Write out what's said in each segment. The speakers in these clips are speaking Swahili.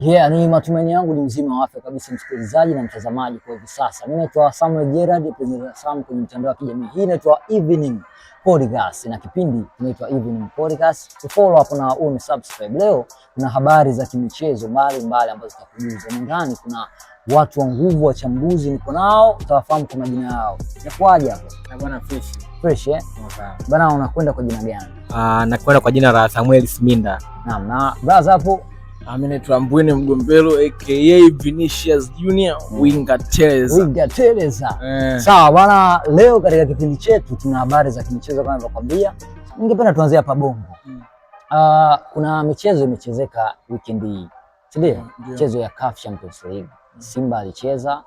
Ni matumaini yangu ni mzima wa afya kabisa, msikilizaji na mtazamaji kwa hivi sasa. Mimi naitwa Samuel Gerard, president Sam kwenye mtandao wa kijamii. Hii inaitwa Evening Podcast na kipindi kinaitwa Evening Podcast. Follow hapo na subscribe. Leo kuna habari za kimichezo mbalimbali ambazo tutakujuza. Ndani kuna watu wa nguvu, wachambuzi niko nao, utawafahamu kwa majina yao. Inakuaje hapo? Na bwana Fresh Bana, unakwenda kwa jina gani? Nakwenda kwa jina la Samuel Sminda. Naam, na brother hapo mimi naitwa Mbwene Mgombelo aka Vinicius Junior Winga Teresa. Sawa bwana, leo katika kipindi chetu tuna habari za kimichezo kama nilivyokuambia. Ningependa tuanzie hapa Bongo. Kuna michezo imechezeka weekend hii. Ndio, michezo ya CAF Champions League. Simba alicheza,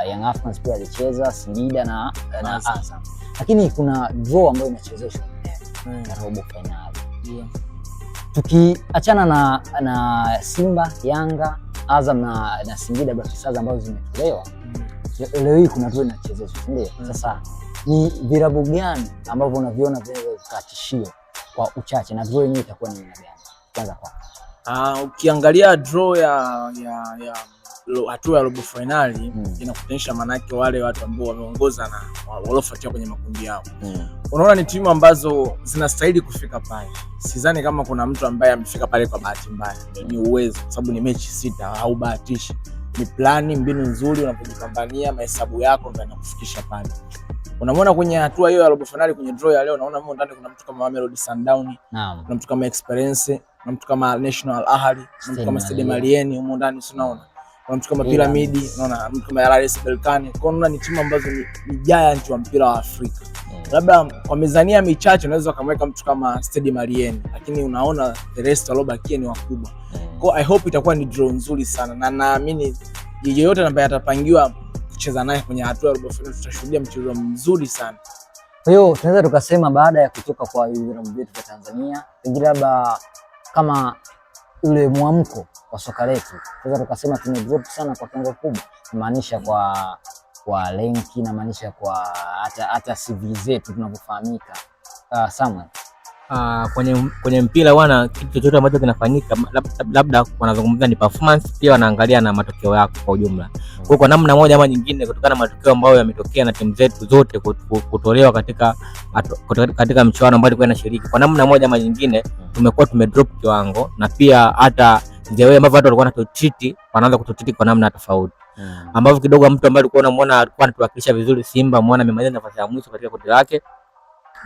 Young Africans pia alicheza, Singida na Azam. Lakini kuna draw ambayo inachezeshwa ya robo finali. Tukiachana na Simba, Yanga, Azam na Singida Black Stars ambazo zimetolewa, leo hii kuna draw inachezeshwa, ndio. Sasa ni vilabu gani ambavyo unaviona vinaweza kukatishia kwa uchache, na draw yenyewe itakuwa ni namna gani? Kwanza ukiangalia draw ya hatua ya robo finali inakutanisha manake wale watu ambao wameongoza na waliofuatia kwenye makundi yao. Unaona ni timu ambazo zinastahili kufika pale. Sidhani kama kuna mtu ambaye amefika pale kwa bahati mbaya. Ni uwezo, kwa sababu ni mechi 6, haubahatishi. Ni plani, mbinu nzuri, unapojipambania, mahesabu yako ndio yanakufikisha pale. Unamwona kwenye hatua hiyo ya robo finali, kwenye draw ya leo, unaona mmo ndani kuna mtu kama Mamelodi Sundowns, kuna mtu kama Experience, kuna mtu kama National Ahli, kuna mtu kama Stade Malien humo ndani, unaona. Kuna mtu kama Piramidi, unaona, mtu kama RS Berkane. Kwa hiyo ni timu ambazo ni giant wa mpira wa Afrika. Labda kwa mizania michache unaweza kumweka mtu kama Stade Malien, lakini unaona the rest waliobakia ni wakubwa. Kwa I hope itakuwa ni draw nzuri sana, na naamini yeyote ambaye atapangiwa kucheza naye kwenye hatua ya robo finali tutashuhudia mchezo mzuri sana. Kwa hiyo tunaweza tukasema baada ya kutoka kwa vilabu vyetu vya Tanzania, pengine labda kama ule mwamko wa soka letu, tunaweza tukasema tumedrop sana kwa kiwango kubwa, maanisha kwa lenki na maanisha kwa hata CV zetu tunavyofahamika. Samuel, kwenye mpira wana kitu chochote ambacho kinafanyika, labda wanazungumza ni performance, pia wanaangalia na matokeo yako kwa ujumla. Kwa namna moja ama nyingine, kutokana na matokeo ambayo yametokea na timu zetu zote kutolewa katika mchuano ambao ilikuwa inashiriki, kwa namna moja ama nyingine tumekuwa tumedrop kiwango, na pia hata ndio ambao watu walikuwa wanatutreat, wanaanza kututreat kwa namna tofauti. Ambavyo kidogo mtu ambaye alikuwa unamuona alikuwa anatuwakilisha vizuri Simba, muona amemaliza nafasi ya mwisho katika kundi lake.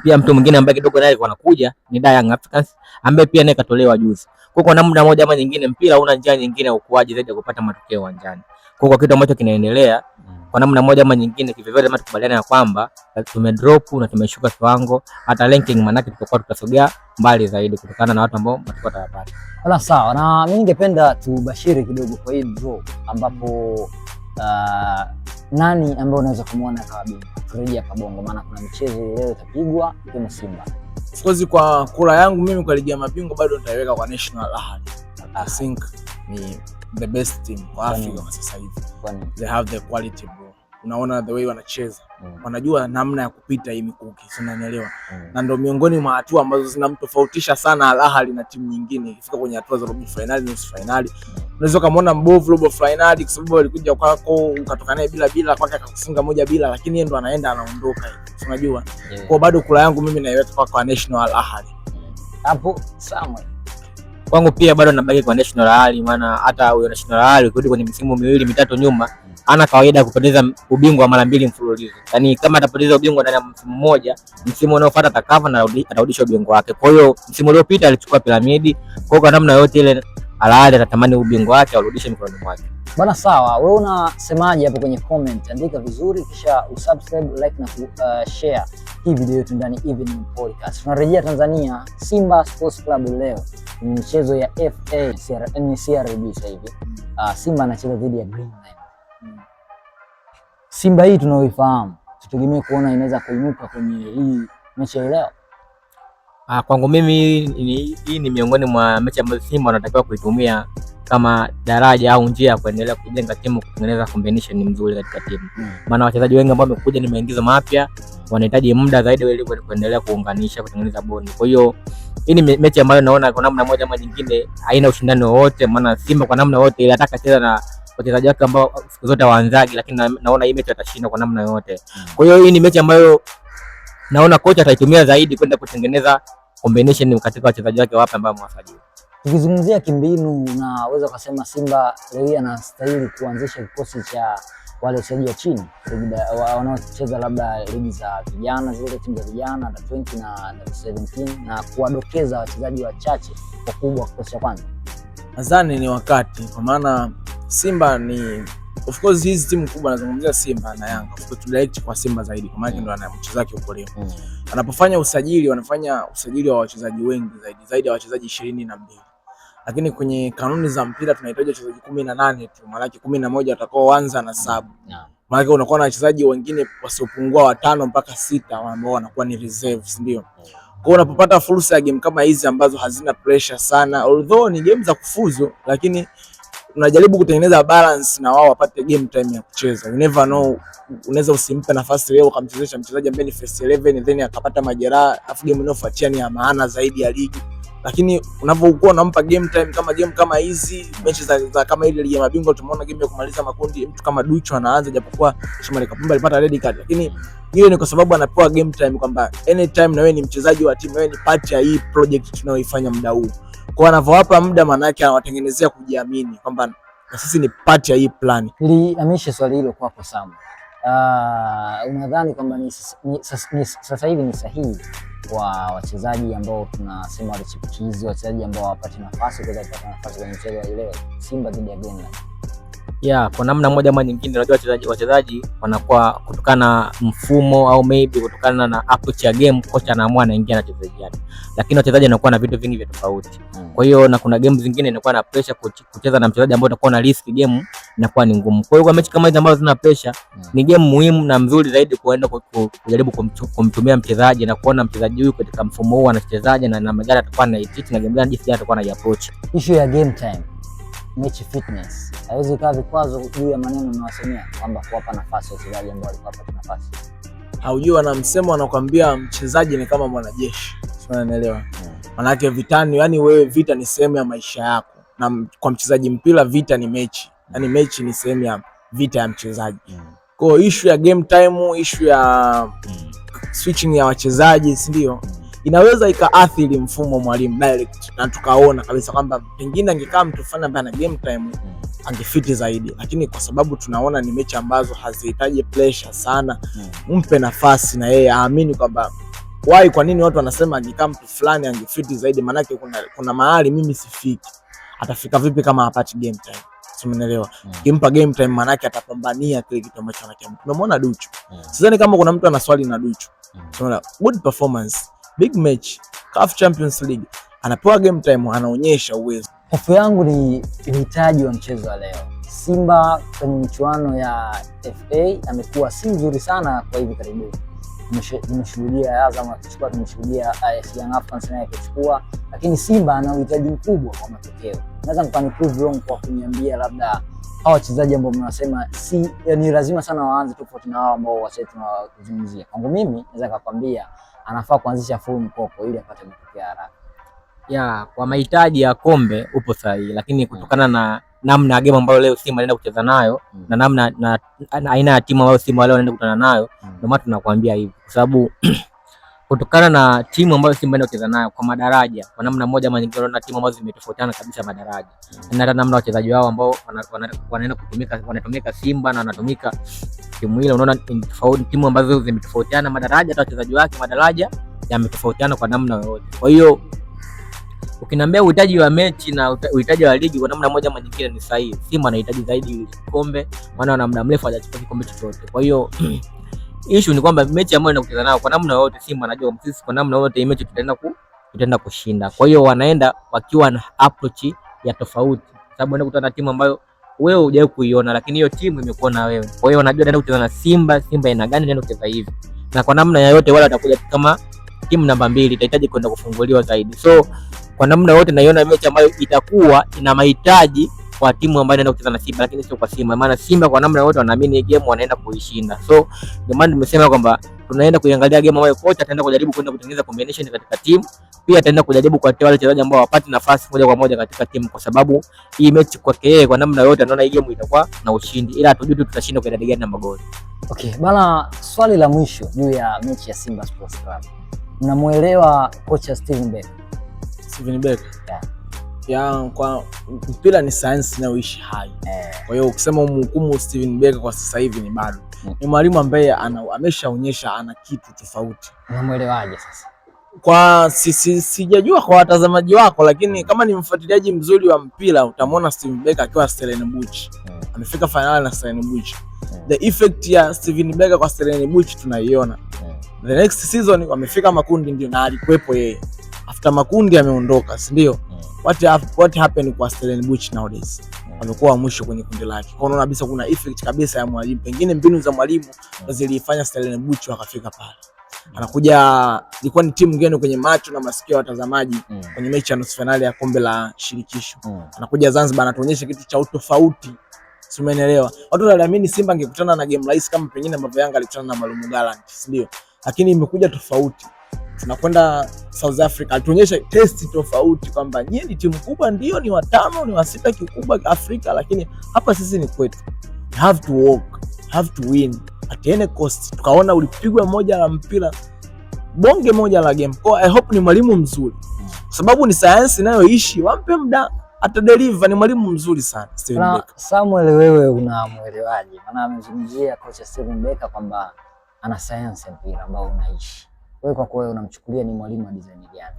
Pia mtu mwingine ambaye kidogo naye alikuwa anakuja ni Young Africans, ambaye pia naye katolewa juzi. Kwa namna moja ama nyingine mpira una njia nyingine ya ukuaji zaidi ya kupata matokeo uwanjani. Kwa kitu ambacho kinaendelea kwa namna moja ama nyingine, kivivyo kama tukubaliana ya kwamba tumedrop na tumeshuka kiwango, hata ranking manake tutakuwa tutasogea mbali zaidi kutokana na watu ambao watakuwa tayari. Wala sawa, na mimi ningependa tubashiri kidogo kwa hii draw ambapo nani ambaye unaweza kumuona kama bingwa kurejea hapa Bongo, maana kuna michezo leo itapigwa kama Simba. Of course kwa kura yangu mimi kwa ligi ya mabingwa bado nitaiweka kwa National Ahli. I think ni the best team kwa Afrika kwa sasa hivi. They have the quality bro. Unaona the way wanacheza. Wanajua namna ya kupita hii mikuki, unanielewa? Na ndio miongoni mwa hatua ambazo zinamtofautisha sana Al Ahly na timu nyingine. Ikifika kwenye hatua za robo finali, nusu finali, unaweza kumuona mbovu robo finali kwa sababu alikuja kwako ukatoka naye bila kwake akakufunga 1-0, lakini yeye ndo anaenda anaondoka hivi. Unajua? Kwa bado kula yangu mimi naiweka kwa National Ahly. Hapo Samuel, kwangu pia bado nabaki kwa National Ahly, maana hata huyo National Ahly kurudi kwenye misimu 2-3 nyuma ana kawaida kupoteza ubingwa mara 2 mfululizo. Yaani kama atapoteza ubingwa ndani ya msimu mmoja, msimu unaofuata atakava na atarudisha ubingwa wake. Kwa hiyo msimu uliopita alichukua Piramidi, kwa namna yote ile Al Ahly anatamani ubingwa wake aurudishe mikononi mwake. Bwana sawa, wewe unasemaje hapo kwenye comment? Andika vizuri kisha usubscribe, like na share hii video yetu ndani Evening Podcast. Tunarejea Tanzania, Simba Sports Club leo ni michezo ya FA CRB sasa hivi. Simba anacheza dhidi ya Green Line. Simba hii tunaoifahamu, tutegemea kuona inaweza kuinuka kwenye hii mechi ya leo. Kwangu mimi hii ni miongoni mwa mechi ambazo Simba wanatakiwa kuitumia kama daraja au njia ya kuendelea kujenga timu, kutengeneza combination nzuri katika timu. Maana wachezaji wengi ambao wamekuja ni maingizo mapya, wanahitaji muda zaidi ili kuendelea kuunganisha, kutengeneza bond. Kwa hiyo hii ni mechi ambayo naona kwa namna moja ama nyingine haina ushindani wowote, maana Simba kwa namna yote inataka cheza na wachezaji wake ambao siku zote waanzaji, lakini naona hii mechi atashinda kwa namna yote. Kwa hiyo hii ni mechi ambayo naona kocha ataitumia zaidi kwenda kutengeneza combination katika wachezaji wake wapi ambao wamewasajili. Tukizungumzia kimbinu, unaweza kusema Simba leo anastahili kuanzisha kikosi cha wale wachezaji wa chini wanaocheza labda ligi za vijana, zile timu za vijana za 20 na 17 na kuwadokeza wachezaji wachache wakubwa kikosi cha kwanza. Nadhani ni wakati, kwa maana Simba ni of course hizi timu kubwa, nazungumzia Simba na Yanga, of course direct kwa Simba zaidi kwa maana ndio ana mchezaji huko leo. Anapofanya usajili, wanafanya usajili wa wachezaji wengi zaidi ya wachezaji 22. Lakini kwenye kanuni za mpira tunahitaji wachezaji 18 tu, maana 11 watakaoanza na sabu. Maana unakuwa na wachezaji wengine wasiopungua 5 mpaka 6 ambao wanakuwa ni reserves, ndio. Kwa unapopata fursa ya game kama hizi ambazo hazina pressure sana, although ni game za kufuzu, lakini unajaribu kutengeneza balance na wao wapate game time ya kucheza. You never know, unaweza usimpe nafasi leo ukamchezesha mchezaji ambaye ni first 11 then akapata majeraha, afu game inayofuatia ni ya maana zaidi ya ligi. Lakini unapokuwa unampa game time kama game kama hizi, mechi za kama ile ligi ya mabingwa, tumeona game ya kumaliza makundi mtu kama Duchu anaanza, japokuwa Shomari Kapombe alipata red card, lakini hiyo ni kwa sababu anapewa game time kwamba anytime na wewe ni mchezaji wa timu, wewe ni part ya hii project tunayoifanya muda huu. Kwa anavyowapa muda, maana yake anawatengenezea kujiamini kwamba na sisi ni part ya hii plan. Nihamishe swali hilo kwako Sam. Unadhani kwamba sasa hivi ni sahihi kwa wachezaji ambao tunasema wale chipukizi, wachezaji ambao hawapati nafasi kwenye mchezo wa leo Simba dhidi ya Ghana? Kwa namna moja ama nyingine, unajua wachezaji wanakuwa kutokana na mfumo au maybe kutokana na approach ya game, kocha anaamua anaingia na wachezaji wake, lakini wachezaji wanakuwa na vitu vingi vya tofauti. Kwa hiyo na kuna game zingine inakuwa na pressure kucheza na mchezaji ambaye utakuwa na risk, game inakuwa ni ngumu. Kwa hiyo kwa mechi kama hizi ambazo zina pressure, ni game muhimu na mzuri zaidi kuenda kujaribu kumtumia mchezaji na kuona mchezaji huyu katika mfumo huu anachezaje na namna gani atakuwa na hit na game gani jinsi atakuwa na approach. Issue ya game time, match fitness haiwezi kuwa vikwazo juu ya maneno mnawasemea kwamba kuwapa nafasi wachezaji ambao walikuwa hapana nafasi. Haujui wana msemo anakuambia mchezaji ni kama mwanajeshi. Sio, unanielewa? Maana yake vitani, yani wewe vita ni sehemu ya maisha yako. Na kwa mchezaji mpira vita ni mechi. Yani mechi ni sehemu ya vita ya mchezaji. Kwa hiyo issue ya game time, issue ya switching ya wachezaji, si ndio? Inaweza ikaathiri mfumo mwalimu direct, na tukaona kabisa kwamba pengine angekaa mtu fulani ambaye ana game time angefiti zaidi, lakini kwa sababu tunaona ni mechi ambazo hazihitaji pressure sana, mpe nafasi na yeye aamini kwamba kwa nini watu wanasema angekaa mtu fulani angefiti zaidi, maana yake kuna mahali mimi sifiki. Atafika vipi kama hapati game time? Umeelewa? Kimpa game time maana yake atapambania kile kitu ambacho anakiamini. Tunamwona Duchu. Sidhani kama kuna mtu ana swali na Duchu. Unaona, good performance, big match, CAF Champions League, anapewa game time, anaonyesha uwezo. Hofu yangu ni uhitaji wa mchezo wa leo. Simba kwenye michuano ya FA amekuwa si nzuri sana kwa hivi karibuni. Tumeshuhudia Azam akichukua, tumeshuhudia Young Africans naye akichukua, lakini Simba ana uhitaji mkubwa wa matokeo. Naweza mkani prove wrong kwa kuniambia labda hao wachezaji ambao mnasema ni lazima sana waanze tofauti na hao ambao wachezaji tunawazungumzia. Kwangu mimi naweza kukwambia anafaa kuanzisha full mkoko ili apate matokeo haraka. Kwa mahitaji ya kombe upo sahihi, lakini kutokana na namna ya game ambayo leo Simba anaenda kucheza nayo na namna na aina ya timu ambayo Simba leo anaenda kukutana nayo, ndio maana tunakuambia hivi, kwa sababu kutokana na timu ambayo Simba anaenda kucheza nayo kwa madaraja, kwa namna moja ama nyingine, na timu ambazo zimetofautiana kabisa madaraja, na hata namna wachezaji wao ambao wanaenda wanatumika Simba na wanatumika timu ile, unaona tofauti, timu ambazo zimetofautiana madaraja, hata wachezaji wake madaraja yametofautiana kwa namna yoyote. Kwa hiyo ukiniambia uhitaji wa mechi na uhitaji wa ligi kwa namna moja ama nyingine ni sahihi. Simba anahitaji zaidi kombe, maana wana muda mrefu hajachukua kikombe chochote. Kwa hiyo issue ni kwamba mechi ambayo inakucheza nao kwa namna yoyote, Simba anajua sisi kwa namna yoyote hii mechi tutaenda kushinda. Kwa hiyo wanaenda wakiwa na approach ya tofauti, sababu wanaenda kukutana na timu ambayo wewe hujawahi kuiona, lakini hiyo timu imekuwa na wewe. Kwa hiyo wanajua wanaenda kucheza na Simba ina gani, wanaenda kucheza hivi, na kwa namna yoyote wale watakuja kama timu namba 2 itahitaji kwenda kufunguliwa zaidi. So kwa namna yote naiona mechi ambayo itakuwa ina mahitaji kwa timu ambayo inaenda kucheza na Simba, lakini sio kwa Simba. Maana Simba kwa namna yote wanaamini game wanaenda kuishinda. So ndio maana nimesema kwamba tunaenda kuiangalia game ambayo kocha ataenda kujaribu kwenda kutengeneza combination katika timu, pia ataenda kujaribu kuwatia wale wachezaji ambao hawapati nafasi moja kwa moja katika timu, kwa sababu hii mechi kwake yeye kwa namna yote anaona hii game itakuwa na ushindi, ila hatujui tutashinda kwa idadi gani na magoli. Okay, bana, swali la mwisho juu ya mechi ya Simba Sports Club. Mnamuelewa kocha Steven Becker? Steven Becker. Ya, kwa mpira ni science inayoishi hai. Kwa hiyo ukisema umhukumu Steven Becker kwa sasa hivi ni bado. Ni mwalimu ambaye ameshaonyesha ana kitu tofauti. Unamuelewaje sasa? Kwa sijajua kwa watazamaji wako, lakini kama ni mfuatiliaji mzuri wa mpira utamwona Steven Becker akiwa Stellenbosch. Amefika finali na Stellenbosch. The effect ya Steven Becker kwa Stellenbosch tunaiona. The next season wamefika makundi, ndio na alikuwepo yeye. After makundi ameondoka, si ndio? What happened kwa Stellenbosch nowadays? Wamekuwa mwisho kwenye kundi lake. Kwa unaona kabisa kuna effect kabisa ya mwalimu. Pengine mbinu za mwalimu zilifanya Stellenbosch wakafika pale. Anakuja, ilikuwa ni timu ngeni kwenye macho na masikio ya watazamaji kwenye mechi ya nusu finali ya kombe la shirikisho. Anakuja Zanzibar anatuonyesha kitu cha utofauti. Si umeelewa? Watu wanaamini Simba angekutana na game rahisi kama pengine ambavyo Yanga alikutana na Malumu Gallants, si ndio? Lakini imekuja tofauti. Tunakwenda South Africa, atuonyesha testi tofauti kwamba nyinyi ni timu kubwa, ndio ni watano, ni wasita kikubwa Afrika, lakini hapa sisi ni kwetu. You have to walk, you have to win at any cost. Tukaona ulipigwa moja la mpira, bonge moja la game. Kwa I hope ni mwalimu mzuri. Kwa sababu ni science inayoishi, wampe muda atadeliver. Ni mwalimu mzuri sana Steven Becker. Samuel, wewe unamuelewaje? Maana amezungumzia kocha Steven Becker kwamba ana science mpira ambao unaishi. Wewe kwa kweli unamchukulia ni mwalimu wa design gani?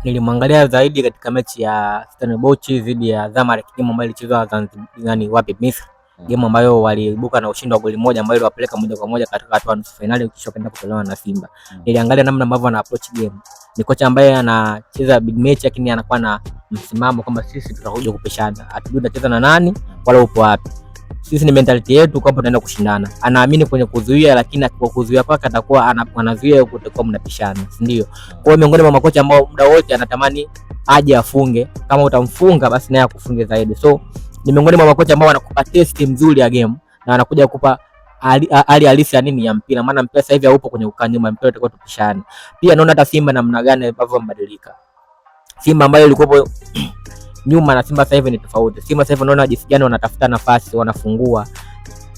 Nilimwangalia zaidi katika mechi ya Stellenbosch dhidi ya Zamalek, game ambayo ilichezwa Zanzibar, wapi, Misri. Game ambayo waliibuka na ushindi wa goli moja ambayo iliwapeleka moja kwa moja katika hatua ya nusu finali kisha kwenda kutolewa na Simba. Niliangalia namna ambavyo ana approach game. Ni kocha ambaye anacheza big match, lakini anakuwa na msimamo kwamba sisi tutakuja kupishana. Hatujui tutacheza na nani wala upo wapi. Sisi ni mentality yetu kwamba tunaenda kushindana. Anaamini kwenye kuzuia, lakini kwa kuzuia kwake atakuwa anazuia kutakuwa mnapishana, si ndio? Kwa hiyo miongoni mwa makocha ambao muda wote anatamani aje afunge, kama utamfunga basi naye akufunge zaidi. So ni miongoni mwa makocha ambao wanakupa test nzuri ya game na wanakuja kukupa hali halisi ya nini ya mpira, maana mpira sasa hivi haupo kwenye ukanyuma, mpira utakuwa tupishane. Pia naona hata Simba namna gani ambavyo mbadilika. Simba ambayo ilikuwa nyuma na Simba sasa hivi ni tofauti. Simba sasa hivi unaona jinsi gani wanatafuta nafasi, wanafungua.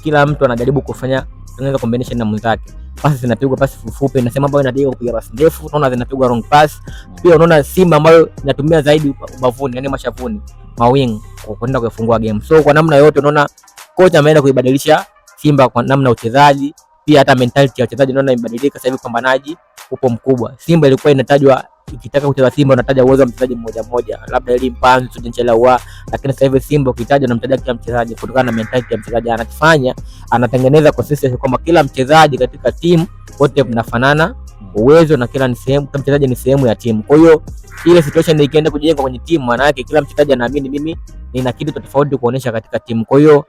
Kila mtu anajaribu kufanya tengeneza combination na mwenzake. Pasi zinapigwa pasi fupi, nasema ambayo inataka kupiga pasi ndefu, unaona zinapigwa wrong pass. Pia unaona Simba ambayo inatumia zaidi ubavuni, yani mashavuni, mawing kwa kwenda kufungua game. So kwa namna yote unaona kocha ameenda kuibadilisha Simba kwa namna ya uchezaji, pia hata mentality ya wachezaji unaona imebadilika sasa hivi, pambanaji upo mkubwa. Simba ilikuwa inatajwa, ikitaka kucheza Simba unataja uwezo wa mchezaji mmoja mmoja, labda ili Mpanzu Jenchelawa, lakini sasa hivi Simba ukitaja unamtaja kila mchezaji kutokana na mentality ya mchezaji anachofanya, anatengeneza consistency kwamba kila mchezaji katika timu wote mnafanana uwezo na kila ni sehemu, kila mchezaji ni sehemu ya timu. Kwa hiyo ile situation ikienda kujenga kwenye timu, maana yake kila mchezaji anaamini mimi nina kitu tofauti kuonesha katika timu. Kwa hiyo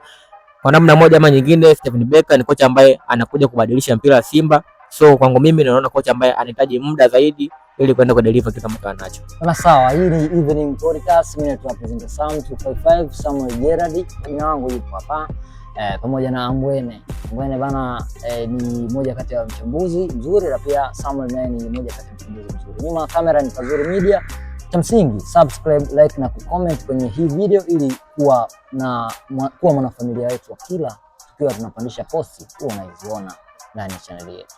kwa namna moja ama nyingine Steven Becker ni kocha ambaye anakuja kubadilisha mpira wa Simba. So kwangu mimi naona kocha ambaye anahitaji muda zaidi ili kwenda kudeliver kitu ambacho anacho. Bana, sawa, hii ni Evening Podcast. Mimi ni presenter Sam 255 Samuel Gerard. Jina langu yupo hapa pamoja na Ambwene. Ambwene bana ni moja kati ya mchambuzi mzuri, na pia Samuel naye ni moja kati ya mchambuzi mzuri. Nyuma kamera ni Pazuri Media. Cha msingi subscribe, like na kucomment kwenye hii video ili kuwa mwanafamilia wetu wa kila tukiwa tunapandisha posti huwa unaiziona ndani ya channel yetu.